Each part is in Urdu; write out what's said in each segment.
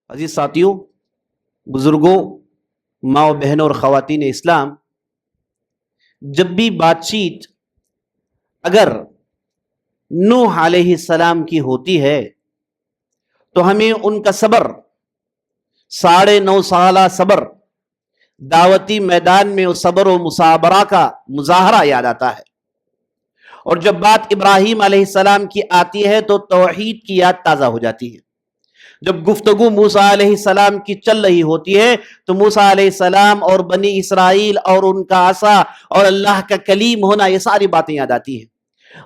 عزیز ساتھیوں، بزرگوں، ماں و بہنوں اور خواتین اسلام، جب بھی بات چیت اگر نوح علیہ السلام کی ہوتی ہے تو ہمیں ان کا صبر، 9.5 سالہ صبر، دعوتی میدان میں اس صبر و مصابرہ کا مظاہرہ یاد آتا ہے۔ اور جب بات ابراہیم علیہ السلام کی آتی ہے تو توحید کی یاد تازہ ہو جاتی ہے۔ جب گفتگو موسیٰ علیہ السلام کی چل رہی ہوتی ہے تو موسیٰ علیہ السلام اور بنی اسرائیل اور ان کا عصا اور اللہ کا کلیم ہونا، یہ ساری باتیں یاد آتی ہیں۔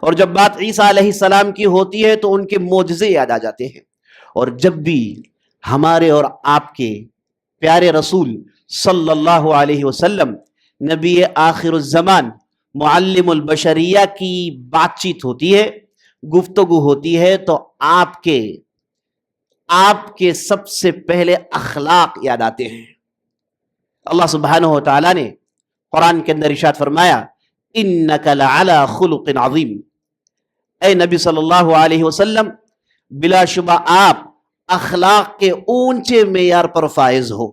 اور جب بات عیسیٰ علیہ السلام کی ہوتی ہے تو ان کے معجزے یاد آ جاتے ہیں۔ اور جب بھی ہمارے اور آپ کے پیارے رسول صلی اللہ علیہ وسلم، نبی آخر الزمان، معلم البشریہ کی بات چیت ہوتی ہے، گفتگو ہوتی ہے، تو آپ کے سب سے پہلے اخلاق یاد آتے ہیں۔ اللہ سبحانہ و تعالیٰ نے قرآن کے اندر ارشاد فرمایا، اِنَّكَ لَعَلَىٰ خُلُقٍ عَظِيمٍ، اے نبی صلی اللہ علیہ وسلم، بلا شبہ آپ اخلاق کے اونچے معیار پر فائز ہو۔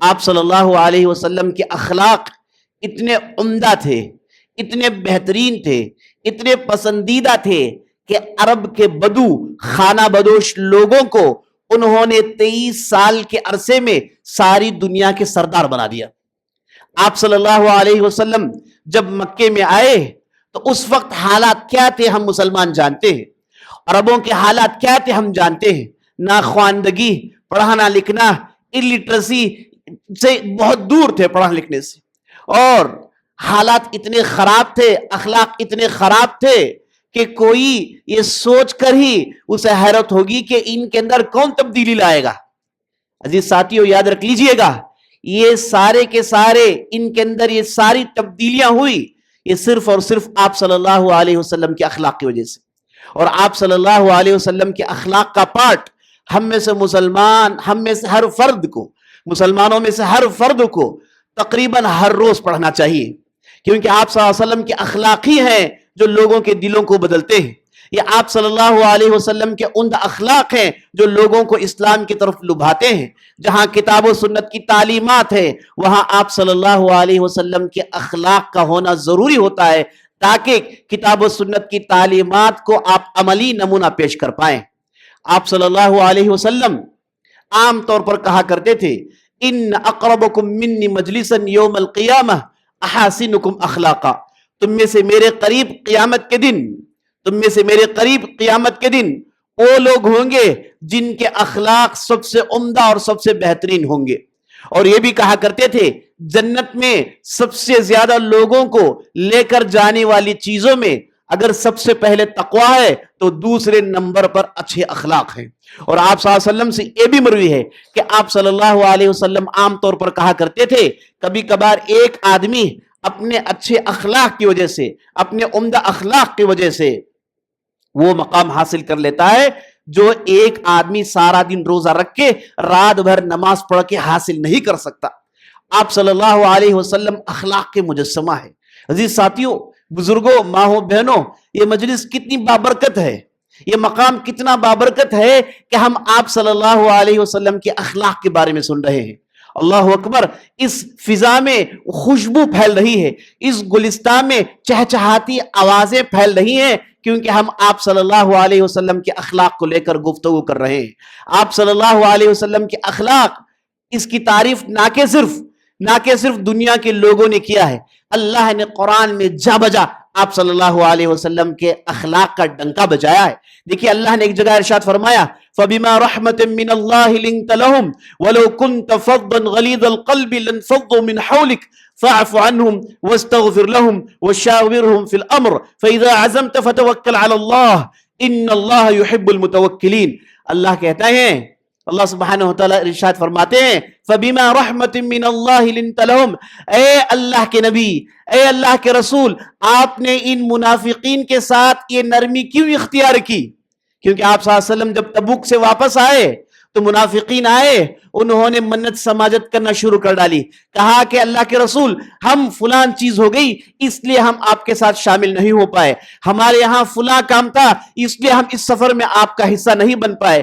آپ صلی اللہ علیہ وسلم کے اخلاق اتنے عمدہ تھے، اتنے بہترین تھے، اتنے پسندیدہ تھے کہ عرب کے بدو، خانہ بدوش لوگوں کو انہوں نے 23 سال کے عرصے میں ساری دنیا کے سردار بنا دیا۔ آپ صلی اللہ علیہ وسلم جب مکے میں آئے تو اس وقت حالات کیا تھے ہم مسلمان جانتے ہیں، عربوں کے حالات کیا تھے ہم جانتے ہیں۔ ناخواندگی، پڑھنا لکھنا، الٹریسی سے بہت دور تھے، پڑھنے لکھنے سے، اور حالات اتنے خراب تھے، اخلاق اتنے خراب تھے کہ کوئی یہ سوچ کر ہی اسے حیرت ہوگی کہ ان کے اندر کون تبدیلی لائے گا۔ عزیز ساتھیوں، یاد رکھ لیجئے گا، یہ سارے کے سارے ان کے اندر یہ ساری تبدیلیاں ہوئی، یہ صرف اور صرف آپ صلی اللہ علیہ وسلم کے اخلاق کی وجہ سے۔ اور آپ صلی اللہ علیہ وسلم کے اخلاق کا پارٹ ہم میں سے مسلمان، ہم میں سے ہر فرد کو، مسلمانوں میں سے ہر فرد کو تقریباً ہر روز پڑھنا چاہیے، کیونکہ آپ صلی اللہ علیہ وسلم کے اخلاق ہی ہیں جو لوگوں کے دلوں کو بدلتے ہیں۔ یہ آپ صلی اللہ علیہ وسلم کے عمدہ اخلاق ہیں جو لوگوں کو اسلام کی طرف لبھاتے ہیں۔ جہاں کتاب و سنت کی تعلیمات ہے وہاں آپ صلی اللہ علیہ وسلم کے اخلاق کا ہونا ضروری ہوتا ہے، تاکہ کتاب و سنت کی تعلیمات کو آپ عملی نمونہ پیش کر پائیں۔ آپ صلی اللہ علیہ وسلم عام طور پر کہا کرتے تھے، ان اقربکم منی مجلسا یوم القیامہ احاسنکم اخلاقا، تم میں سے میرے قریب قیامت کے دن وہ لوگ ہوں گے جن کے اخلاق سب سے عمدہ اور سب سے بہترین ہوں گے۔ اور یہ بھی کہا کرتے تھے، جنت میں سب سے زیادہ لوگوں کو لے کر جانے والی چیزوں میں اگر سب سے پہلے تقوی ہے تو دوسرے نمبر پر اچھے اخلاق ہیں۔ اور آپ صلی اللہ علیہ وسلم سے یہ بھی مروی ہے کہ آپ صلی اللہ علیہ وسلم عام طور پر کہا کرتے تھے، کبھی کبھار ایک آدمی اپنے اچھے اخلاق کی وجہ سے، اپنے عمدہ اخلاق کی وجہ سے وہ مقام حاصل کر لیتا ہے جو ایک آدمی سارا دن روزہ رکھ کے رات بھر نماز پڑھ کے حاصل نہیں کر سکتا۔ آپ صلی اللہ علیہ وسلم اخلاق کے مجسمہ ہے۔ عزیز ساتھیوں، بزرگوں، ماں بہنوں، یہ مجلس کتنی بابرکت ہے، یہ مقام کتنا بابرکت ہے کہ ہم آپ صلی اللہ علیہ وسلم کے اخلاق کے بارے میں سن رہے ہیں۔ اللہ اکبر، اس فضا میں خوشبو پھیل رہی ہے، اس گلستان میں چہچہاتی آوازیں پھیل رہی ہیں، کیونکہ ہم آپ صلی اللہ علیہ وسلم کے اخلاق کو لے کر گفتگو کر رہے ہیں۔ آپ صلی اللہ علیہ وسلم کے اخلاق، اس کی تعریف نہ کہ صرف دنیا کے لوگوں نے کیا ہے، اللہ نے قرآن میں جا بجا آپ صلی اللہ علیہ وسلم کے اخلاق کا ڈنکا بجایا ہے۔ دیکھیے اللہ نے ایک جگہ ارشاد فرمایا، فَبِمَا رَحْمَةٍ مِّنَ اللَّهِ لِنْتَ لَهُمْ وَلَوْ كُنْتَ فَضًّا غَلِيظَ الْقَلْبِ لَانفَضُّوا مِنْ حَوْلِكَ فَاعْفُ عَنْهُمْ وَاسْتَغْفِرْ لَهُمْ وَشَاوِرْهُمْ فِي الْأَمْرِ فَإِذَا عَزَمْتَ فَتَوَكَّلْ عَلَى اللَّهِ إِنَّ اللَّهَ يُحِبُّ الْمُتَوَكِّلِينَ۔ اللہ کہتا ہے، اللہ سبحانہ وتعالی ارشاد فرماتے ہیں، فَبِمَا رَحْمَةٍ مِّنَ اللَّهِ لِنْتَ لَهُمْ، اے اللہ کے نبی، اے اللہ کے رسول، آپ نے ان منافقین کے ساتھ یہ نرمی کیوں اختیار کی؟ کیونکہ آپ صلی اللہ علیہ وسلم جب تبوک سے واپس آئے تو منافقین آئے، انہوں نے منت سماجت کرنا شروع کر ڈالی، کہا کہ اللہ کے رسول، ہم فلان چیز ہو گئی اس لیے ہم آپ کے ساتھ شامل نہیں ہو پائے، ہمارے یہاں فلاں کام تھا اس لیے ہم اس سفر میں آپ کا حصہ نہیں بن پائے۔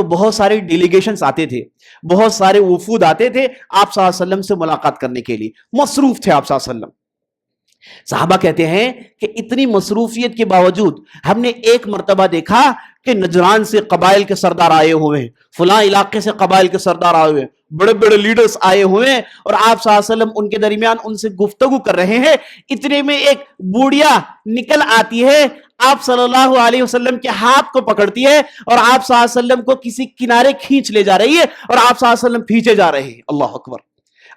تو بہت سارے ڈیلیگیشنز آتے تھے, بہت سارے وفود آتے تھے آپ صلی اللہ علیہ وسلم سے ملاقات کرنے کے لیے, مصروف تھے آپ صلی اللہ علیہ وسلم. صحابہ کہتے ہیں کہ اتنی مصروفیت کے باوجود ہم نے ایک مرتبہ دیکھا کہ نجران سے قبائل کے سردار آئے ہوئے ہیں, فلاں علاقے سے قبائل کے سردار آئے ہوئے ہیں, بڑے بڑے لیڈرز آئے ہوئے ہیں, اور آپ صلی اللہ علیہ وسلم ان کے درمیان ان سے گفتگو کر رہے ہیں. اتنے میں ایک بوڑھیا نکل آتی ہے, آپ صلی اللہ علیہ وسلم کے ہاتھ کو پکڑتی ہے اور آپ صلی اللہ علیہ وسلم کو کسی کنارے کھینچ لے جا رہی ہے, اور آپ صلی اللہ علیہ وسلم پیچھے جا رہے ہیں. اللہ اکبر,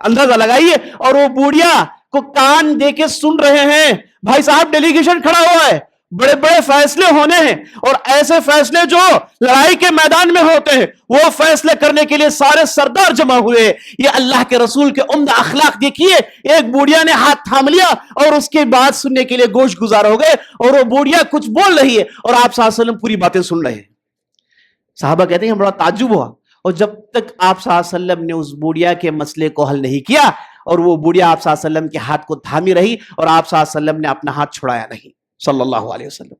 اندازہ لگائیے. اور وہ بوڑھیا کو کان دے کے سن رہے ہیں, بھائی صاحب ڈیلیگیشن کھڑا ہوا ہے, بڑے بڑے فیصلے ہونے ہیں, اور ایسے فیصلے جو لڑائی کے میدان میں ہوتے ہیں, وہ فیصلے کرنے کے لیے سارے سردار جمع ہوئے. یہ اللہ کے رسول کے عمدہ اخلاق دیکھیے. ایک بوڑھیا نے ہاتھ تھام لیا اور اس کے بعد سننے کے لیے گوش گزار ہو گئے, اور وہ بوڑھیا کچھ بول رہی ہے اور آپ صلی اللہ علیہ وسلم پوری باتیں سن رہے ہیں. صحابہ کہتے ہیں ہم بڑا تعجب ہوا, اور جب تک آپ صلی اللہ علیہ وسلم نے اس بوڑھیا کے مسئلے کو حل نہیں کیا, اور وہ بوڑھیا آپ صلی اللہ علیہ وسلم کے ہاتھ کو تھامی رہی, اور آپ صلی اللہ علیہ وسلم نے اپنا ہاتھ چھڑایا نہیں, صلی اللہ علیہ وسلم,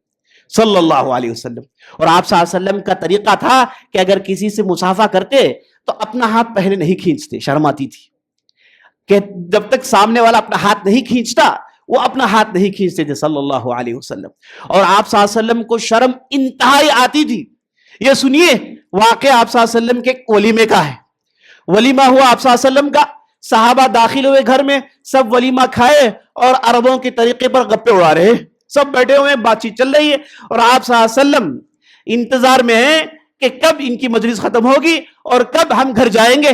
صلی اللہ علیہ وسلم. اور آپ صلی اللہ علیہ وسلم کا طریقہ تھا کہ اگر کسی سے مصافحہ کرتے تو اپنا ہاتھ پہلے نہیں کھینچتے, شرم آتی تھی کہ جب تک سامنے والا اپنا ہاتھ نہیں کھینچتا وہ اپنا ہاتھ نہیں کھینچتے تھے, صلی اللہ علیہ وسلم. اور آپ صلی اللہ علیہ وسلم کو شرم انتہائی آتی تھی. یہ سنیے واقعہ آپ صلی اللہ علیہ وسلم کے ولیمے کا ہے. ولیمہ ہوا آپ صلی اللہ علیہ وسلم کا, صحابہ داخل ہوئے گھر میں, سب ولیمہ کھائے اور عربوں کے طریقے پر گپے اڑا رہے, سب بیٹھے ہوئے, بات چیت چل رہی ہے, اور آپ صلی اللہ علیہ وسلم انتظار میں ہیں کہ کب ان کی مجلس ختم ہوگی اور کب ہم گھر جائیں گے.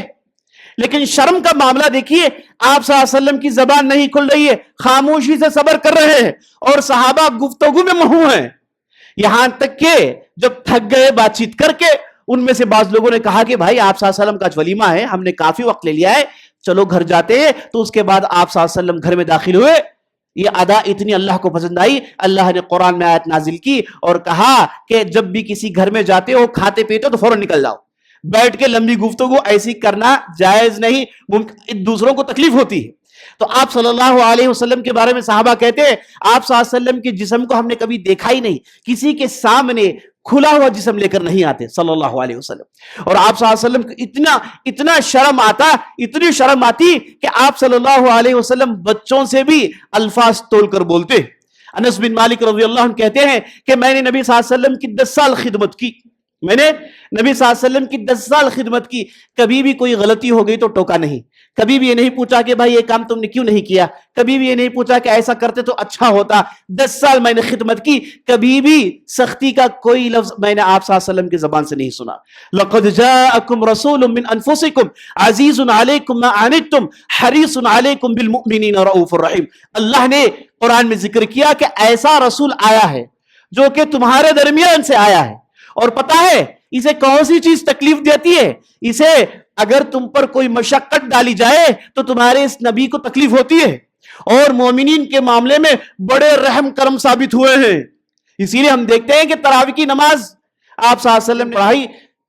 لیکن شرم کا معاملہ دیکھیے, آپ صلی اللہ علیہ وسلم کی زبان نہیں کھل رہی ہے, خاموشی سے صبر کر رہے ہیں, اور صحابہ گفتگو میں مہو ہیں. یہاں تک کہ جب تھک گئے بات چیت کر کے, ان میں سے بعض لوگوں نے کہا کہ بھائی آپ صلی اللہ علیہ وسلم کا ولیمہ ہے, ہم نے کافی وقت لے لیا ہے, چلو گھر جاتے ہیں. تو اس کے بعد آپ صلی اللہ علیہ وسلم گھر میں داخل ہوئے. یہ ادا اتنی اللہ کو پسند آئی, اللہ نے قرآن میں آیت نازل کی اور کہا کہ جب بھی کسی گھر میں جاتے ہو کھاتے پیتے ہو تو فوراً نکل جاؤ. بیٹھ کے لمبی گفتگو ایسی کرنا جائز نہیں, دوسروں کو تکلیف ہوتی ہے. تو آپ صلی اللہ علیہ وسلم کے بارے میں صحابہ کہتے ہیں آپ صلی اللہ علیہ وسلم کے جسم کو ہم نے کبھی دیکھا ہی نہیں, کسی کے سامنے کھلا ہوا جسم لے کر نہیں آتے, صلی اللہ علیہ وسلم. اور آپ صلی اللہ علیہ وسلم کو اتنا شرم آتا, اتنی شرم آتی کہ آپ صلی اللہ علیہ وسلم بچوں سے بھی الفاظ تول کر بولتے. انس بن مالک رضی اللہ عنہ کہتے ہیں کہ میں نے نبی صلی اللہ علیہ وسلم کی 10 سال خدمت کی, میں نے نبی صلی اللہ علیہ وسلم کی 10 سال خدمت کی, کبھی بھی کوئی غلطی ہو گئی تو ٹوکا نہیں, کبھی بھی یہ نہیں پوچھا کہ بھائی یہ کام تم نے کیوں نہیں کیا, کبھی بھی یہ نہیں پوچھا کہ ایسا کرتے تو اچھا ہوتا. 10 سال میں نے خدمت کی, کبھی بھی سختی کا کوئی لفظ میں نے آپ صلی اللہ علیہ وسلم کی زبان سے نہیں سنا. لقد جاءکم رسول من انفسکم عزیز علیکم ما عنتم حریص علیکم بالمؤمنین رؤوف الرحیم. اللہ نے قرآن میں ذکر کیا کہ ایسا رسول آیا ہے جو کہ تمہارے درمیان سے آیا ہے, اور پتا ہے اسے کون سی چیز تکلیف دیتی ہے, اسے اگر تم پر کوئی مشقت ڈالی جائے تو تمہارے اس نبی کو تکلیف ہوتی ہے, اور مومنین کے معاملے میں بڑے رحم کرم ثابت ہوئے ہیں. اسی لیے ہم دیکھتے ہیں کہ تراویح کی نماز آپ صلی اللہ علیہ وسلم نے پڑھائی,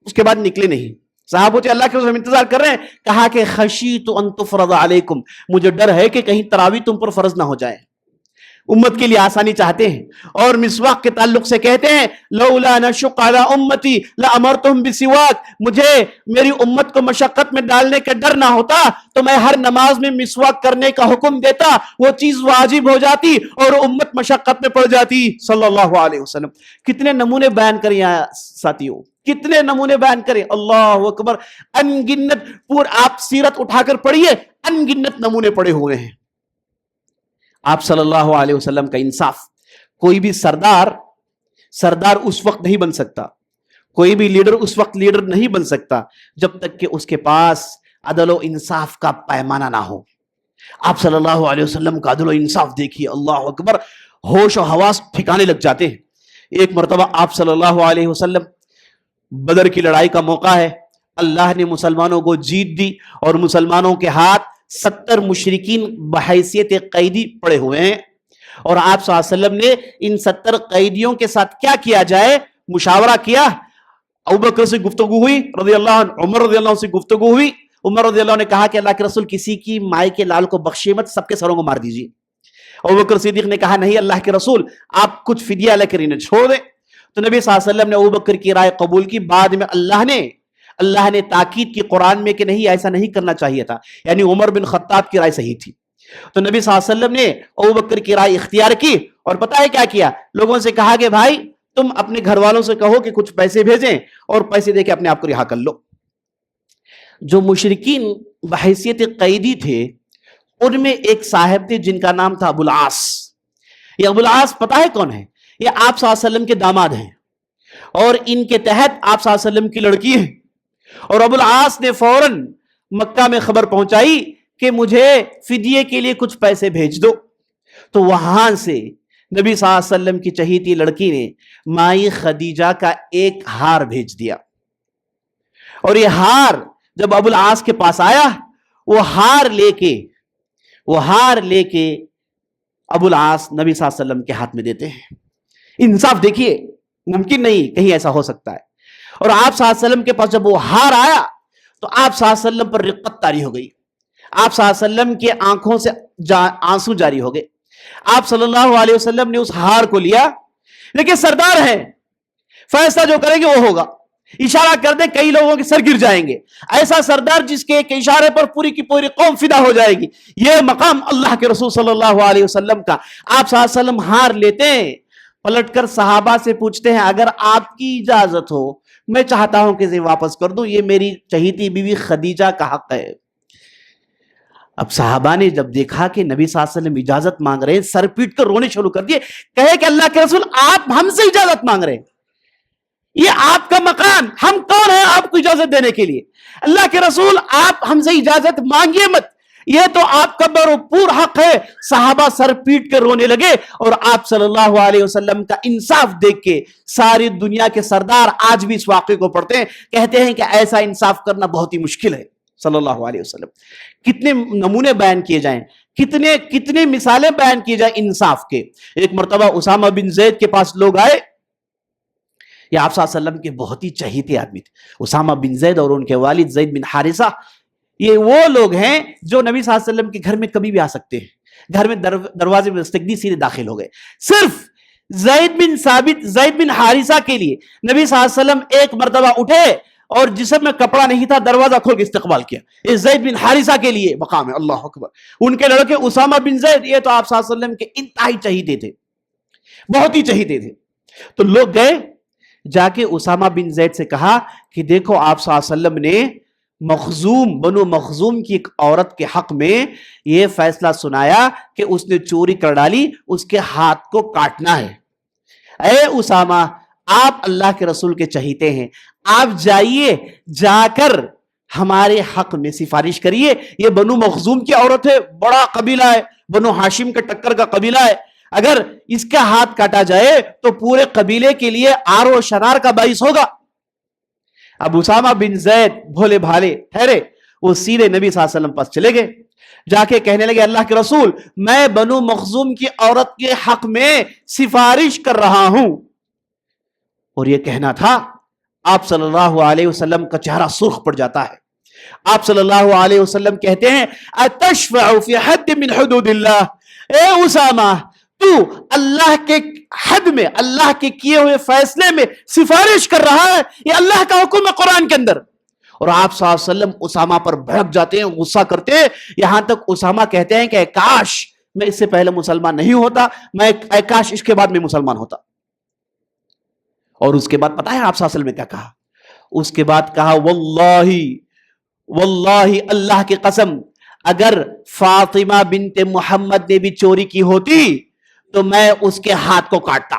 اس کے بعد نکلے نہیں. صحابہ اللہ کے رسول انتظار کر رہے ہیں, کہا کہ خشیت ان تفرض علیکم, مجھے ڈر ہے کہ کہیں تراویح تم پر فرض نہ ہو جائے. امت کے لیے آسانی چاہتے ہیں. اور مسواک کے تعلق سے کہتے ہیں لولا نشق علی امتی لامرتهم بسواک, مجھے میری امت کو مشقت میں ڈالنے کا ڈر نہ ہوتا تو میں ہر نماز میں مسواک کرنے کا حکم دیتا, وہ چیز واجب ہو جاتی اور امت مشقت میں پڑ جاتی, صلی اللہ علیہ وسلم. کتنے نمونے بیان کریں یہاں ساتھیوں, کتنے نمونے بیان کریں, اللہ اکبر. ان گنت آپ سیرت اٹھا کر پڑھیے, ان گنت نمونے پڑے ہوئے ہیں. آپ صلی اللہ علیہ وسلم کا انصاف, کوئی بھی سردار اس وقت نہیں بن سکتا, کوئی بھی لیڈر اس وقت لیڈر نہیں بن سکتا جب تک کہ اس کے پاس عدل و انصاف کا پیمانہ نہ ہو. آپ صلی اللہ علیہ وسلم کا عدل و انصاف دیکھیے, اللہ اکبر, ہوش و حواس ٹھکانے لگ جاتے ہیں. ایک مرتبہ آپ صلی اللہ علیہ وسلم, بدر کی لڑائی کا موقع ہے, اللہ نے مسلمانوں کو جیت دی اور مسلمانوں کے ہاتھ 70 مشرکین بحیثیت قیدی پڑے ہوئے ہیں, اور آپ صلی اللہ علیہ وسلم نے ان 70 قیدیوں کے ساتھ کیا کیا جائے مشاورہ کیا. ابوبکر سے گفتگو ہوئی رضی اللہ عنہ, عمر رضی اللہ عنہ سے گفتگو ہوئی. عمر رضی اللہ عنہ نے کہا کہ اللہ کے رسول کسی کی مائی کے لال کو بخشے مت, سب کے سروں کو مار دیجیے. ابوبکر صدیق نے کہا نہیں اللہ کے رسول آپ کچھ فدیہ لے کر انہیں چھوڑ دیں. تو نبی صلی اللہ علیہ وسلم نے ابو بکر کی رائے قبول کی. بعد میں اللہ نے تاکید کی قرآن میں کہ نہیں ایسا نہیں کرنا چاہیے تھا, یعنی عمر بن خطاب کی رائے صحیح تھی. تو نبی صلی اللہ علیہ وسلم نے ابو بکر کی رائے اختیار کی, اور پتہ ہے کیا کیا, لوگوں سے کہا کہ بھائی تم اپنے گھر والوں سے کہو کہ کچھ پیسے بھیجیں اور پیسے دے کے اپنے آپ کو رہا کر لو. جو مشرکین بحیثیت قیدی تھے ان میں ایک صاحب تھے جن کا نام تھا ابو العاص. یہ ابو العاص پتہ ہے کون ہے؟ یہ آپ صلی اللہ علیہ وسلم کے داماد ہیں اور ان کے تحت آپ صلی اللہ علیہ وسلم کی لڑکی ہے. اور ابو العاص نے فوراً مکہ میں خبر پہنچائی کہ مجھے فدیے کے لیے کچھ پیسے بھیج دو. تو وہاں سے نبی صلی اللہ علیہ وسلم کی چہیتی لڑکی نے مائی خدیجہ کا ایک ہار بھیج دیا. اور یہ ہار جب ابو العاص کے پاس آیا, وہ ہار لے کے ابو العاص نبی صلی اللہ علیہ وسلم کے ہاتھ میں دیتے ہیں. انصاف دیکھیے, ممکن نہیں کہیں ایسا ہو سکتا ہے. اور آپ صلی اللہ علیہ وسلم کے پاس جب وہ ہار آیا تو آپ صلی اللہ علیہ وسلم پر رقت طاری ہو گئی. آپ صلی اللہ علیہ وسلم کی آنکھوں سے آنسو جاری ہو گئے. آپ صلی اللہ علیہ وسلم نے اس ہار کو لیا, لیکن سردار ہے, فیصلہ جو کریں گے وہ ہوگا. اشارہ کر دے کئی لوگوں کے سر گر جائیں گے. ایسا سردار جس کے ایک اشارے پر پوری کی پوری قوم فدا ہو جائے گی. یہ مقام اللہ کے رسول صلی اللہ علیہ وسلم کا. آپ صلی اللہ علیہ وسلم ہار لیتے ہیں, پلٹ کر صحابہ سے پوچھتے ہیں اگر آپ کی اجازت ہو میں چاہتا ہوں کہ اسے واپس کر دوں, یہ میری چہیتی بیوی خدیجہ کا حق ہے. اب صحابہ نے جب دیکھا کہ نبی صلی اللہ علیہ وسلم اجازت مانگ رہے ہیں, سر پیٹ کر رونے شروع کر دیے. کہے کہ اللہ کے رسول آپ ہم سے اجازت مانگ رہے ہیں, یہ آپ کا مکان, ہم کون ہیں آپ کو اجازت دینے کے لیے؟ اللہ کے رسول آپ ہم سے اجازت مانگیے مت, یہ تو آپ کا بھرپور حق ہے. صحابہ سر پیٹ کے رونے لگے. اور آپ صلی اللہ علیہ وسلم کا انصاف دیکھ کے ساری دنیا کے سردار آج بھی اس واقعے کو پڑھتے ہیں, کہتے ہیں کہ ایسا انصاف کرنا بہت ہی مشکل ہے. صلی اللہ علیہ وسلم کتنے نمونے بیان کیے جائیں, کتنے مثالیں بیان کی جائیں انصاف کے. ایک مرتبہ اسامہ بن زید کے پاس لوگ آئے. یہ آپ صلی اللہ علیہ وسلم کے بہت ہی چہیتے آدمی تھے. اسامہ بن زید اور ان کے والد زید بن حارثہ, یہ وہ لوگ ہیں جو نبی صلی اللہ علیہ وسلم کے گھر میں کبھی بھی آ سکتے ہیں. گھر میں دروازے میں دستک دی سیدھے داخل ہو گئے. صرف زید بن حارثہ کے لیے نبی صلی اللہ علیہ وسلم ایک مرتبہ اٹھے اور جسم میں کپڑا نہیں تھا, دروازہ کھول کے استقبال کیا. یہ زید بن حارثہ کے لیے مقام ہے. اللہ اکبر. ان کے لڑکے اسامہ بن زید, یہ تو آپ صلی اللہ علیہ وسلم کے انتہائی چہیتے تھے, بہت ہی چہیتے تھے. تو لوگ گئے, جا کے اسامہ بن زید سے کہا کہ دیکھو آپ صلی اللہ علیہ وسلم نے بنو مخزوم کی ایک عورت کے حق میں یہ فیصلہ سنایا کہ اس نے چوری کر ڈالی, اس کے ہاتھ کو کاٹنا ہے. اے اسامہ, آپ اللہ کے رسول کے چہیتے ہیں, آپ جائیے, جا کر ہمارے حق میں سفارش کریے. یہ بنو مخزوم کی عورت ہے, بڑا قبیلہ ہے, بنو ہاشم کے ٹکر کا قبیلہ ہے. اگر اس کا ہاتھ کاٹا جائے تو پورے قبیلے کے لیے آر و شرار کا باعث ہوگا. اب اسامہ بن زید بھولے بھالے ٹھہرے, وہ سیدھے نبی صلی اللہ علیہ وسلم پاس چلے گئے. جا کے کہنے لگے اللہ کے رسول میں بنو مخزوم کی عورت کے حق میں سفارش کر رہا ہوں. اور یہ کہنا تھا, آپ صلی اللہ علیہ وسلم کا چہرہ سرخ پڑ جاتا ہے. آپ صلی اللہ علیہ وسلم کہتے ہیں اتشفع فی حد من حدود اللہ, اے اسامہ تو اللہ کے حد میں, اللہ کے کیے ہوئے فیصلے میں سفارش کر رہا ہے, یہ اللہ کا حکم ہے قرآن کے اندر. اور آپ صلی اللہ علیہ وسلم اسامہ پر بھڑک جاتے ہیں, غصہ کرتے ہیں, یہاں تک اسامہ کہتے ہیں کہ کاش میں اس سے پہلے مسلمان نہیں ہوتا, کاش اس کے بعد میں مسلمان ہوتا. اور اس کے بعد پتہ ہے آپ صلی اللہ علیہ وسلم نے کیا کہا؟ اس کے بعد کہا واللہ اللہ کی قسم, اگر فاطمہ بنت محمد نے بھی چوری کی ہوتی تو میں اس کے ہاتھ کو کاٹتا.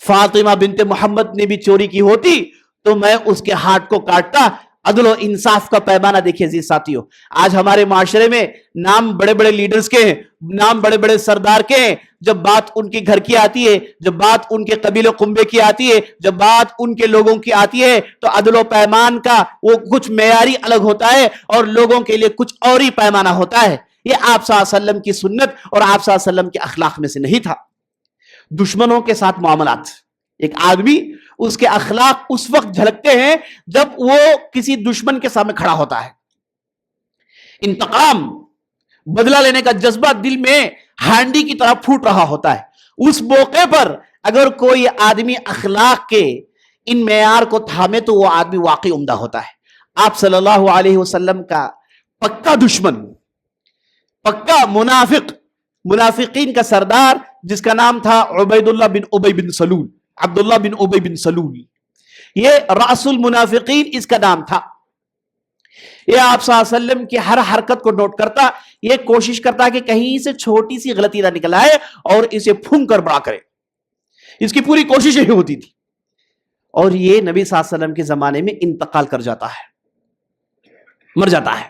فاطمہ بنت محمد نے بھی چوری کی ہوتی تو میں اس کے ہاتھ کو کاٹتا. عدل و انصاف کا پیمانہ دیکھیے عزیز ساتھیوں. آج ہمارے معاشرے میں نام بڑے بڑے لیڈرز کے ہیں, نام بڑے بڑے سردار کے ہیں, جب بات ان کے گھر کی آتی ہے, جب بات ان کے قبیلے قنبے کی آتی ہے, جب بات ان کے لوگوں کی آتی ہے, تو عدل و پیمان کا وہ کچھ معیاری الگ ہوتا ہے اور لوگوں کے لیے کچھ اور ہی پیمانہ ہوتا ہے. یہ آپ صلی اللہ علیہ وسلم کی سنت اور آپ صلی اللہ علیہ وسلم کے اخلاق میں سے نہیں تھا. دشمنوں کے ساتھ معاملات, ایک آدمی اس کے اخلاق اس وقت جھلکتے ہیں جب وہ کسی دشمن کے سامنے کھڑا ہوتا ہے. انتقام, بدلہ لینے کا جذبہ دل میں ہانڈی کی طرح پھوٹ رہا ہوتا ہے. اس موقع پر اگر کوئی آدمی اخلاق کے ان معیار کو تھامے تو وہ آدمی واقعی عمدہ ہوتا ہے. آپ صلی اللہ علیہ وسلم کا پکا دشمن، پکا منافق، منافقین کا سردار جس کا نام تھا عبید اللہ بن ابی بن سلول، عبداللہ بن ابی بن سلول، یہ رأس المنافقین اس کا نام تھا. یہ آپ صلی اللہ علیہ وسلم کی ہر حرکت کو نوٹ کرتا، یہ کوشش کرتا کہ کہیں سے چھوٹی سی غلطی نہ نکل آئے اور اسے پھونک کر بڑا کرے. اس کی پوری کوشش یہی ہوتی تھی. اور یہ نبی صلی اللہ علیہ وسلم کے زمانے میں انتقال کر جاتا ہے، مر جاتا ہے.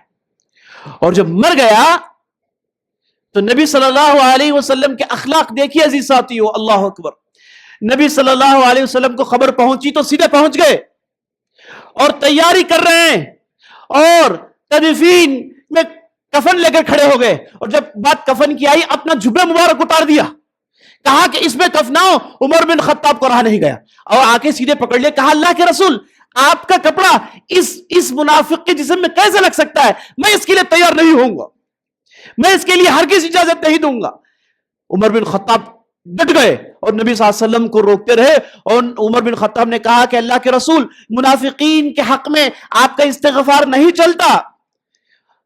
اور جب مر گیا تو نبی صلی اللہ علیہ وسلم کے اخلاق دیکھیے عزیز ساتھیو، اللہ اکبر. نبی صلی اللہ علیہ وسلم کو خبر پہنچی تو سیدھے پہنچ گئے اور تیاری کر رہے ہیں اور تدفین میں کفن لے کر کھڑے ہو گئے. اور جب بات کفن کی آئی اپنا جبہ مبارک اتار دیا، کہا کہ اس میں کفناؤ. عمر بن خطاب کو رہا نہیں گیا اور آ کے سیدھے پکڑ لیا، کہا اللہ کے رسول آپ کا کپڑا اس منافق کے جسم میں کیسے لگ سکتا ہے؟ میں اس کے لیے تیار نہیں ہوں گا، میں اس کے لیے ہرگز اجازت نہیں دوں گا. عمر بن خطاب ڈٹ گئے اور نبی صلی اللہ علیہ وسلم کو روکتے رہے. اور عمر بن خطاب نے کہا کہ اللہ کے رسول منافقین کے حق میں آپ کا استغفار نہیں چلتا.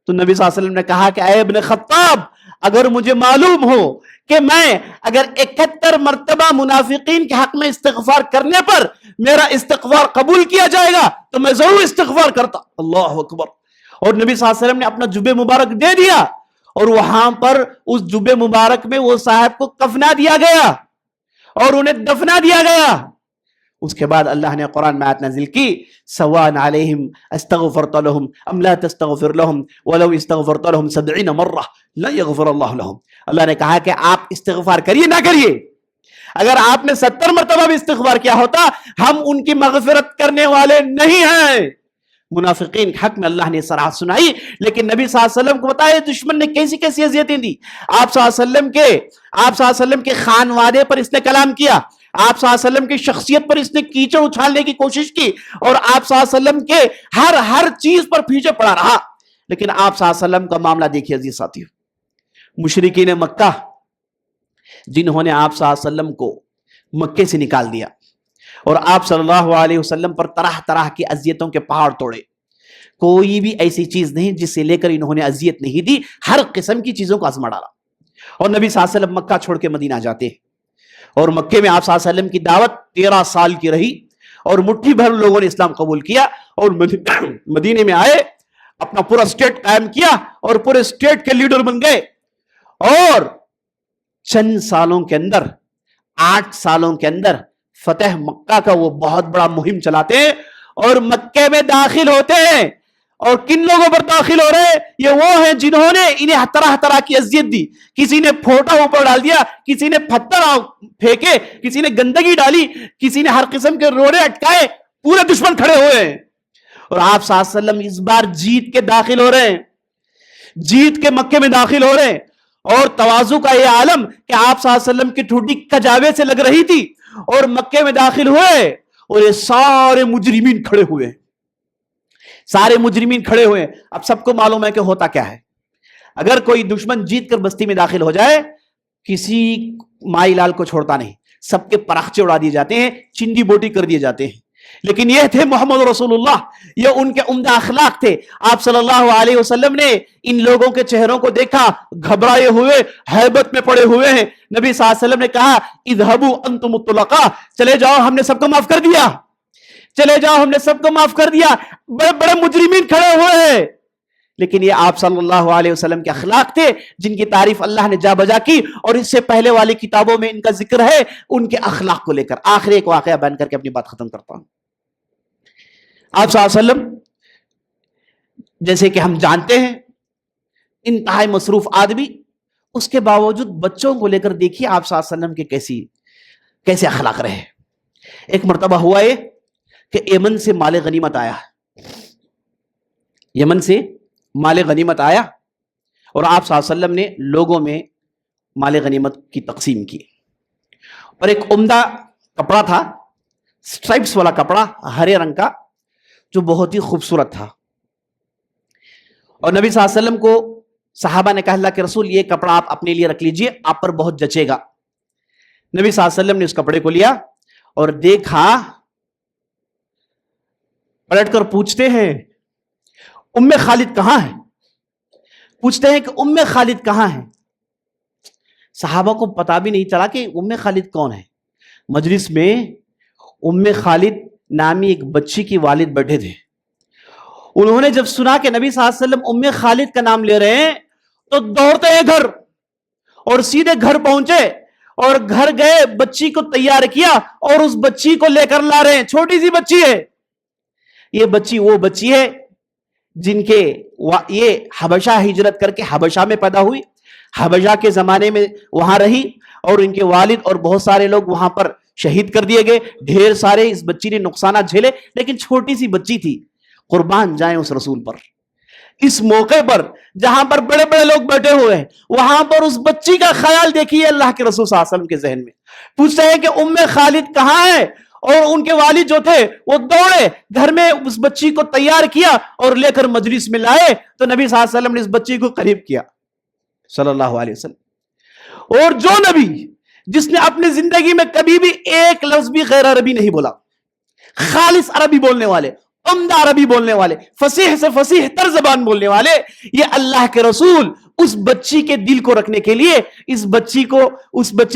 تو نبی صلی اللہ علیہ وسلم نے کہا کہ اے ابن خطاب، اگر مجھے معلوم ہو کہ میں اگر 71 مرتبہ منافقین کے حق میں استغفار کرنے پر میرا استغفار قبول کیا جائے گا تو میں ضرور استغفار کرتا. اللہ اکبر. اور نبی صلی اللہ علیہ وسلم نے اپنا جبہ مبارک دے دیا اور وہاں پر اس جبہ مبارک میں وہ صاحب کو کفنا دیا گیا اور انہیں دفنا دیا گیا. اس کے بعد اللہ نے قرآن میں آیت نازل کی، سواء علیہم استغفرت لهم ام لا تستغفر لهم ولو استغفرت لهم 70 مرہ لا یغفر اللہ لهم. اللہ نے کہا کہ آپ استغفار کریے نہ کریے، اگر آپ نے 70 مرتبہ بھی استغفار کیا ہوتا ہم ان کی مغفرت کرنے والے نہیں ہیں. منافقین کے حق میں اللہ نے صراحت سنائی. لیکن نبی صلی اللہ علیہ وسلم کو بتایا دشمن نے کیسی کیسی اذیتیں دی. آپ صلی اللہ علیہ وسلم کے خانوادے پر اس نے کلام کیا، آپ صلی اللہ علیہ وسلم کی شخصیت پر اس نے کیچڑ اچھالنے کی کوشش کی اور آپ صلی اللہ علیہ وسلم کے ہر چیز پر پیچھے پڑا رہا. لیکن آپ صلی اللہ علیہ وسلم کا معاملہ دیکھیے عزیز ساتھیو، مشرکین مکہ جنہوں نے آپ صلی اللہ علیہ وسلم کو مکے سے نکال دیا اور آپ صلی اللہ علیہ وسلم پر طرح طرح کی اذیتوں کے پہاڑ توڑے. کوئی بھی ایسی چیز نہیں جس سے لے کر انہوں نے اذیت نہیں دی، ہر قسم کی چیزوں کو آزما ڈالا. اور نبی صلی اللہ علیہ وسلم مکہ چھوڑ کے مدینہ جاتے ہیں اور مکے میں آپ صلی اللہ علیہ وسلم کی دعوت 13 سال کی رہی اور مٹھی بھر لوگوں نے اسلام قبول کیا اور مدینے میں آئے، اپنا پورا سٹیٹ قائم کیا اور پورے سٹیٹ کے لیڈر بن گئے. اور چند سالوں کے اندر، 8 سالوں کے اندر فتح مکہ کا وہ بہت بڑا مہم چلاتے ہیں اور مکے میں داخل ہوتے ہیں. اور کن لوگوں پر داخل ہو رہے ہیں؟ یہ وہ ہیں جنہوں نے انہیں طرح طرح کی اذیت دی. کسی نے پھوٹا اوپر ڈال دیا، کسی نے پتھر پھینکے، کسی نے گندگی ڈالی، کسی نے ہر قسم کے روڑے اٹکائے. پورے دشمن کھڑے ہوئے ہیں اور آپ صلی اللہ علیہ وسلم اس بار جیت کے داخل ہو رہے ہیں، جیت کے مکے میں داخل ہو رہے ہیں. اور تواضع کا یہ عالم کہ آپ صلی اللہ علیہ وسلم کی ٹھوڈی کجاوے سے لگ رہی تھی اور مکے میں داخل ہوئے اور یہ سارے مجرمین کھڑے ہوئے، سارے مجرمین کھڑے ہوئے. اب سب کو معلوم ہے کہ ہوتا کیا ہے. اگر کوئی دشمن جیت کر بستی میں داخل ہو جائے کسی مائی لال کو چھوڑتا نہیں، سب کے پراخچے اڑا دیے جاتے ہیں، چندی بوٹی کر دیے جاتے ہیں. لیکن یہ تھے محمد رسول اللہ، یہ ان کے عمدہ اخلاق تھے. آپ صلی اللہ علیہ وسلم نے ان لوگوں کے چہروں کو دیکھا، گھبرائے ہوئے، ہیبت میں پڑے ہوئے ہیں. نبی صلی اللہ علیہ وسلم نے کہا اذهبوا انتم الطلقاء، چلے جاؤ ہم نے سب کو معاف کر دیا، چلے جاؤ ہم نے سب کو معاف کر دیا. بڑے بڑے مجرمین کھڑے ہوئے ہیں. لیکن یہ آپ صلی اللہ علیہ وسلم کے اخلاق تھے جن کی تعریف اللہ نے جا بجا کی اور اس سے پہلے والی کتابوں میں ان کا ذکر ہے ان کے اخلاق کو لے کر. آخر ایک واقعہ بیان کر کے اپنی بات ختم کرتا ہوں. آپ صلی اللہ علیہ وسلم جیسے کہ ہم جانتے ہیں انتہائی مصروف آدمی، اس کے باوجود بچوں کو لے کر دیکھیے آپ صلی اللہ علیہ وسلم کے کیسے اخلاق رہے. ایک مرتبہ ہوا یہ کہ یمن سے مال غنیمت آیا، یمن سے مال غنیمت آیا اور آپ صلی اللہ علیہ وسلم نے لوگوں میں مال غنیمت کی تقسیم کی. اور ایک عمدہ کپڑا تھا، سٹرائپس والا کپڑا، ہرے رنگ کا، جو بہت ہی خوبصورت تھا. اور نبی صلی اللہ علیہ وسلم کو صحابہ نے کہا اللہ کے رسول یہ کپڑا آپ اپنے لیے رکھ لیجئے، آپ پر بہت جچے گا. نبی صلی اللہ علیہ وسلم نے اس کپڑے کو لیا اور دیکھا, پلٹ کر پوچھتے ہیں ام خالد کہاں ہے؟ پوچھتے ہیں کہ ام خالد کہاں ہے؟ صحابہ کو پتا بھی نہیں چلا کہ ام خالد کون ہے. مجلس میں ام خالد نامی ایک بچی کی والد بیٹھے تھے. انہوں نے جب سنا کہ نبی صلی اللہ علیہ وسلم ام خالد کا نام لے رہے ہیں تو دوڑتے ہیں گھر اور سیدھے گھر پہنچے اور گھر گئے, بچی کو تیار کیا اور اس بچی کو لے کر لا رہے ہیں. چھوٹی سی بچی ہے. یہ بچی وہ بچی ہے جن کے یہ حبشہ ہجرت کر کے حبشہ میں پیدا ہوئی, حبشہ کے زمانے میں وہاں رہی اور ان کے والد اور بہت سارے لوگ وہاں پر شہید کر دیے گئے. ڈھیر سارے اس بچی نے نقصانات جھیلے, لیکن چھوٹی سی بچی تھی. قربان جائیں اس رسول پر. اس موقع پر جہاں پر بڑے بڑے لوگ بیٹھے ہوئے ہیں, وہاں پر اس بچی کا خیال دیکھیے اللہ کے رسول صلی اللہ علیہ وسلم کے ذہن میں. پوچھتے ہیں کہ ام خالد کہاں ہے؟ اور ان کے والد جو تھے وہ دوڑے گھر میں اس بچی کو تیار کیا اور لے کر مجلس میں لائے. تو نبی صلی اللہ علیہ وسلم نے اس بچی کو قریب کیا صلی اللہ علیہ وسلم. اور جو نبی جس نے اپنی زندگی میں کبھی بھی ایک لفظ بھی غیر عربی نہیں بولا, خالص عربی بولنے والے, عمدہ عربی بولنے والے, فصیح سے فصیح تر زبان بولنے والے, یہ اللہ کے رسول اس بچی کے دل کو رکھنے کے لیے اس بچی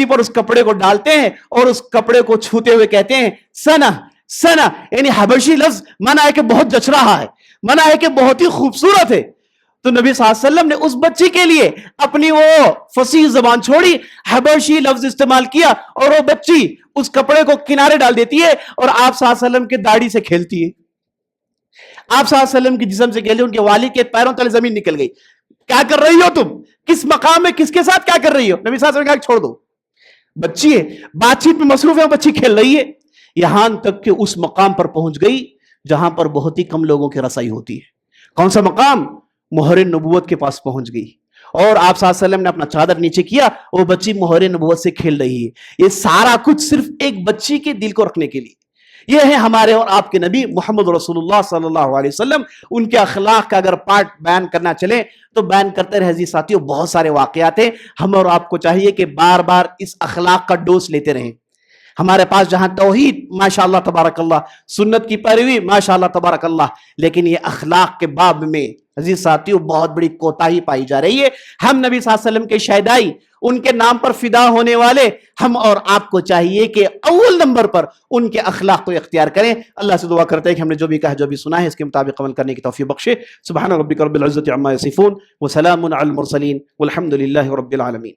پر اس کپڑے کو ڈالتے ہیں اور اس کپڑے کو چھوتے ہوئے کہتے ہیں سنا سنا, یعنی حبشی لفظ منع ہے کہ بہت جچ رہا ہے, منع ہے کہ بہت ہی خوبصورت ہے. تو نبی صلی اللہ علیہ وسلم نے اس بچی کے لیے اپنی وہ فصیح زبان چھوڑی, حبشی لفظ استعمال کیا اور وہ بچی اس کپڑے کو کنارے ڈال دیتی ہے اور آپ صلی اللہ علیہ وسلم کے داڑھی سے کھیلتی ہے, آپ صلی اللہ علیہ وسلم کے جسم سے کھیلتی. ان کے والد کے پیروں تلے زمین نکل گئی. کیا کر رہی ہو تم؟ کس مقام میں کس کے ساتھ کیا کر رہی ہو؟ نبی صلی اللہ علیہ وسلم نے کہا چھوڑ دو, بچی ہے, بات چیت میں مصروف ہے, بچی کھیل رہی ہے. یہاں تک کہ اس مقام پر پہنچ گئی جہاں پر بہت ہی کم لوگوں کی رسائی ہوتی ہے. کون سا مقام؟ مہر نبوت کے پاس پہنچ گئی اور آپ صلی اللہ علیہ وسلم نے اپنا چادر نیچے کیا, وہ بچی مہر نبوت سے کھیل رہی ہے. یہ سارا کچھ صرف ایک بچی کے دل کو رکھنے کے لیے. یہ ہے ہمارے اور آپ کے نبی محمد رسول اللہ صلی اللہ علیہ وسلم. ان کے اخلاق کا اگر پارٹ بیان کرنا چلے تو بیان کرتے رہے عزیز ساتھیوں, بہت سارے واقعات ہیں. ہم اور آپ کو چاہیے کہ بار بار اس اخلاق کا ڈوز لیتے رہیں. ہمارے پاس جہاں توحید ماشاءاللہ تبارک اللہ, سنت کی پیروی ماشاءاللہ تبارک اللہ, لیکن یہ اخلاق کے باب میں عزیز ساتھیوں بہت بڑی کوتاہی پائی جا رہی ہے. ہم نبی صلی اللہ علیہ وسلم کے شہدائی, ان کے نام پر فدا ہونے والے ہم اور آپ کو چاہیے کہ اول نمبر پر ان کے اخلاق کو اختیار کریں. اللہ سے دعا کرتے ہیں کہ ہم نے جو بھی کہا جو بھی سنا ہے اس کے مطابق عمل کرنے کی توفیق بخشے. سبحان ربک رب العزت عما یصفون وسلام علی المرسلین والحمد للہ رب العالمین.